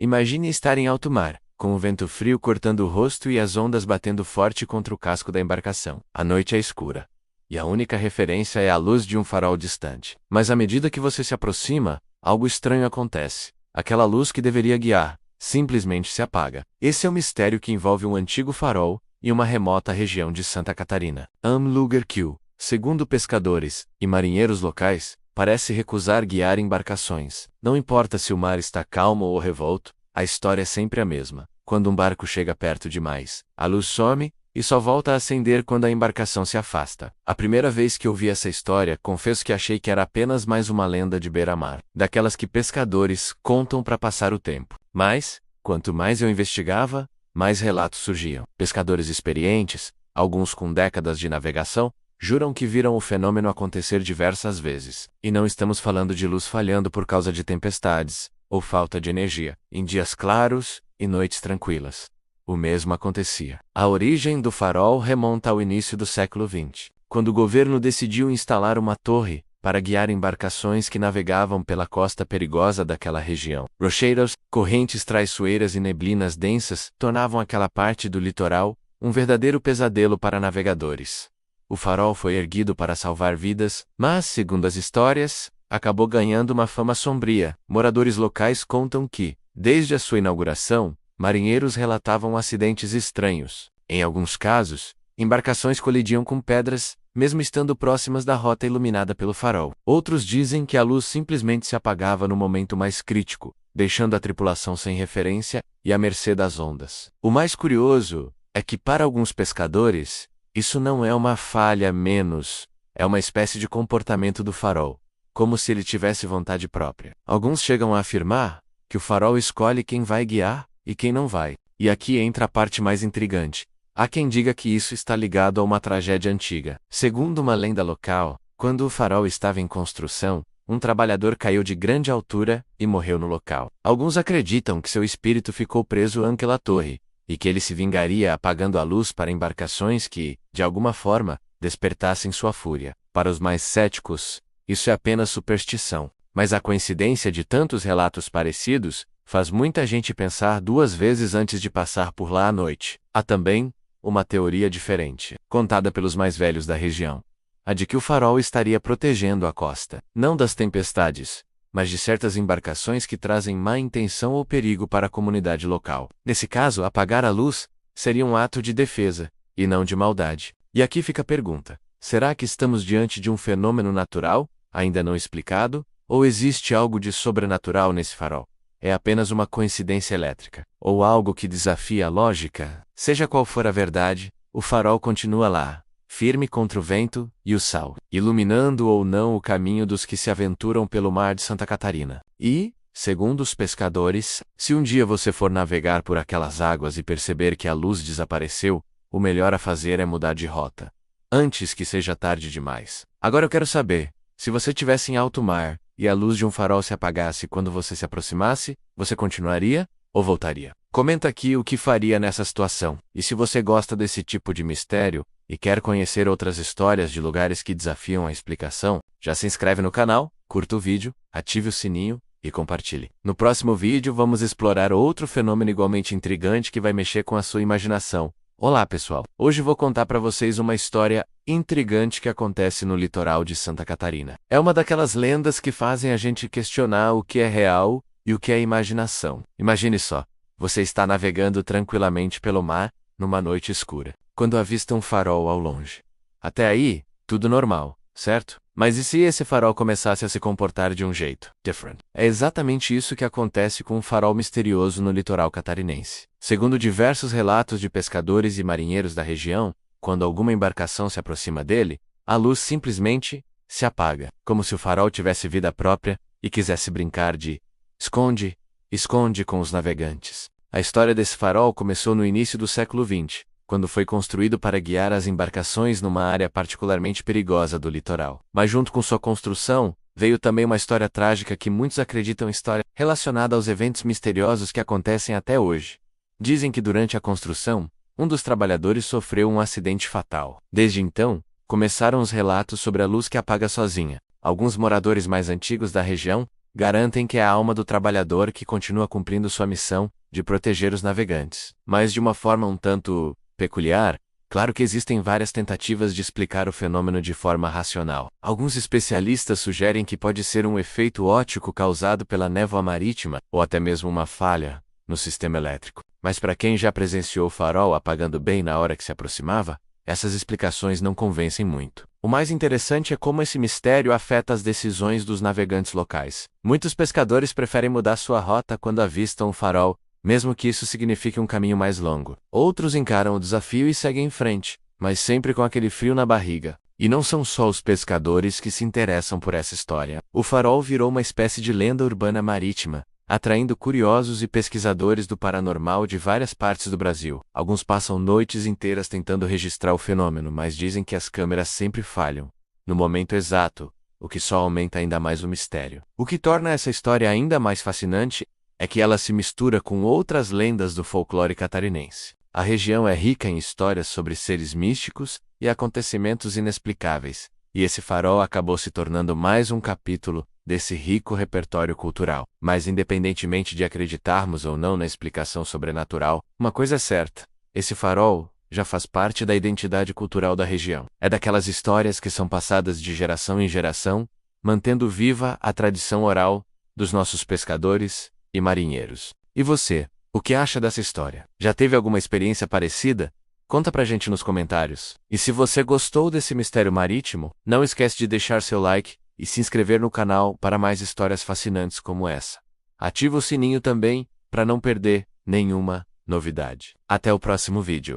Imagine estar em alto mar, com o vento frio cortando o rosto e as ondas batendo forte contra o casco da embarcação. A noite é escura. E a única referência é a luz de um farol distante. Mas à medida que você se aproxima, algo estranho acontece. Aquela luz que deveria guiar, simplesmente se apaga. Esse é o mistério que envolve um antigo farol e uma remota região de Santa Catarina. Lugar que, segundo pescadores e marinheiros locais, parece recusar guiar embarcações. Não importa se o mar está calmo ou revolto, a história é sempre a mesma. Quando um barco chega perto demais, a luz some e só volta a acender quando a embarcação se afasta. A primeira vez que ouvi essa história, confesso que achei que era apenas mais uma lenda de beira-mar, daquelas que pescadores contam para passar o tempo. Mas, quanto mais eu investigava, mais relatos surgiam. Pescadores experientes, alguns com décadas de navegação, juram que viram o fenômeno acontecer diversas vezes. E não estamos falando de luz falhando por causa de tempestades ou falta de energia, em dias claros e noites tranquilas. O mesmo acontecia. A origem do farol remonta ao início do século XX, quando o governo decidiu instalar uma torre para guiar embarcações que navegavam pela costa perigosa daquela região. Rocheiros, correntes traiçoeiras e neblinas densas tornavam aquela parte do litoral um verdadeiro pesadelo para navegadores. O farol foi erguido para salvar vidas, mas, segundo as histórias, acabou ganhando uma fama sombria. Moradores locais contam que, desde a sua inauguração, marinheiros relatavam acidentes estranhos. Em alguns casos, embarcações colidiam com pedras, mesmo estando próximas da rota iluminada pelo farol. Outros dizem que a luz simplesmente se apagava no momento mais crítico, deixando a tripulação sem referência e à mercê das ondas. O mais curioso é que, para alguns pescadores, isso não é uma falha menos, é uma espécie de comportamento do farol, como se ele tivesse vontade própria. Alguns chegam a afirmar que o farol escolhe quem vai guiar e quem não vai. E aqui entra a parte mais intrigante. Há quem diga que isso está ligado a uma tragédia antiga. Segundo uma lenda local, quando o farol estava em construção, um trabalhador caiu de grande altura e morreu no local. Alguns acreditam que seu espírito ficou preso àquela torre, e que ele se vingaria apagando a luz para embarcações que, de alguma forma, despertassem sua fúria. Para os mais céticos, isso é apenas superstição. Mas a coincidência de tantos relatos parecidos faz muita gente pensar duas vezes antes de passar por lá à noite. Há também uma teoria diferente, contada pelos mais velhos da região. A de que o farol estaria protegendo a costa, não das tempestades, mas de certas embarcações que trazem má intenção ou perigo para a comunidade local. Nesse caso, apagar a luz seria um ato de defesa, e não de maldade. E aqui fica a pergunta: será que estamos diante de um fenômeno natural, ainda não explicado, ou existe algo de sobrenatural nesse farol? É apenas uma coincidência elétrica, ou algo que desafia a lógica? Seja qual for a verdade, o farol continua lá, firme contra o vento e o sal, iluminando ou não o caminho dos que se aventuram pelo mar de Santa Catarina. E, segundo os pescadores, se um dia você for navegar por aquelas águas e perceber que a luz desapareceu, o melhor a fazer é mudar de rota, antes que seja tarde demais. Agora eu quero saber, se você estivesse em alto mar, e a luz de um farol se apagasse quando você se aproximasse, você continuaria ou voltaria? Comenta aqui o que faria nessa situação. E se você gosta desse tipo de mistério e quer conhecer outras histórias de lugares que desafiam a explicação, já se inscreve no canal, curta o vídeo, ative o sininho e compartilhe. No próximo vídeo vamos explorar outro fenômeno igualmente intrigante que vai mexer com a sua imaginação. Olá pessoal, hoje vou contar para vocês uma história intrigante que acontece no litoral de Santa Catarina. É uma daquelas lendas que fazem a gente questionar o que é real e o que é imaginação. Imagine só, você está navegando tranquilamente pelo mar, numa noite escura, quando avista um farol ao longe. Até aí, tudo normal, certo? Mas e se esse farol começasse a se comportar de um jeito different? É exatamente isso que acontece com um farol misterioso no litoral catarinense. Segundo diversos relatos de pescadores e marinheiros da região, quando alguma embarcação se aproxima dele, a luz simplesmente se apaga, como se o farol tivesse vida própria e quisesse brincar de esconde, esconde com os navegantes. A história desse farol começou no início do século XX, quando foi construído para guiar as embarcações numa área particularmente perigosa do litoral. Mas junto com sua construção, veio também uma história trágica que muitos acreditam história relacionada aos eventos misteriosos que acontecem até hoje. Dizem que durante a construção, um dos trabalhadores sofreu um acidente fatal. Desde então, começaram os relatos sobre a luz que apaga sozinha. Alguns moradores mais antigos da região garantem que é a alma do trabalhador que continua cumprindo sua missão de proteger os navegantes. Mas de uma forma um tanto peculiar, claro que existem várias tentativas de explicar o fenômeno de forma racional. Alguns especialistas sugerem que pode ser um efeito óptico causado pela névoa marítima, ou até mesmo uma falha no sistema elétrico. Mas para quem já presenciou o farol apagando bem na hora que se aproximava, essas explicações não convencem muito. O mais interessante é como esse mistério afeta as decisões dos navegantes locais. Muitos pescadores preferem mudar sua rota quando avistam um farol, mesmo que isso signifique um caminho mais longo. Outros encaram o desafio e seguem em frente, mas sempre com aquele frio na barriga. E não são só os pescadores que se interessam por essa história. O farol virou uma espécie de lenda urbana marítima, atraindo curiosos e pesquisadores do paranormal de várias partes do Brasil. Alguns passam noites inteiras tentando registrar o fenômeno, mas dizem que as câmeras sempre falham no momento exato, o que só aumenta ainda mais o mistério. O que torna essa história ainda mais fascinante é que ela se mistura com outras lendas do folclore catarinense. A região é rica em histórias sobre seres místicos e acontecimentos inexplicáveis, e esse farol acabou se tornando mais um capítulo desse rico repertório cultural. Mas independentemente de acreditarmos ou não na explicação sobrenatural, uma coisa é certa: esse farol já faz parte da identidade cultural da região. É daquelas histórias que são passadas de geração em geração, mantendo viva a tradição oral dos nossos pescadores e marinheiros. E você, o que acha dessa história? Já teve alguma experiência parecida? Conta pra gente nos comentários. E se você gostou desse mistério marítimo, não esquece de deixar seu like e se inscrever no canal para mais histórias fascinantes como essa. Ativa o sininho também, para não perder nenhuma novidade. Até o próximo vídeo.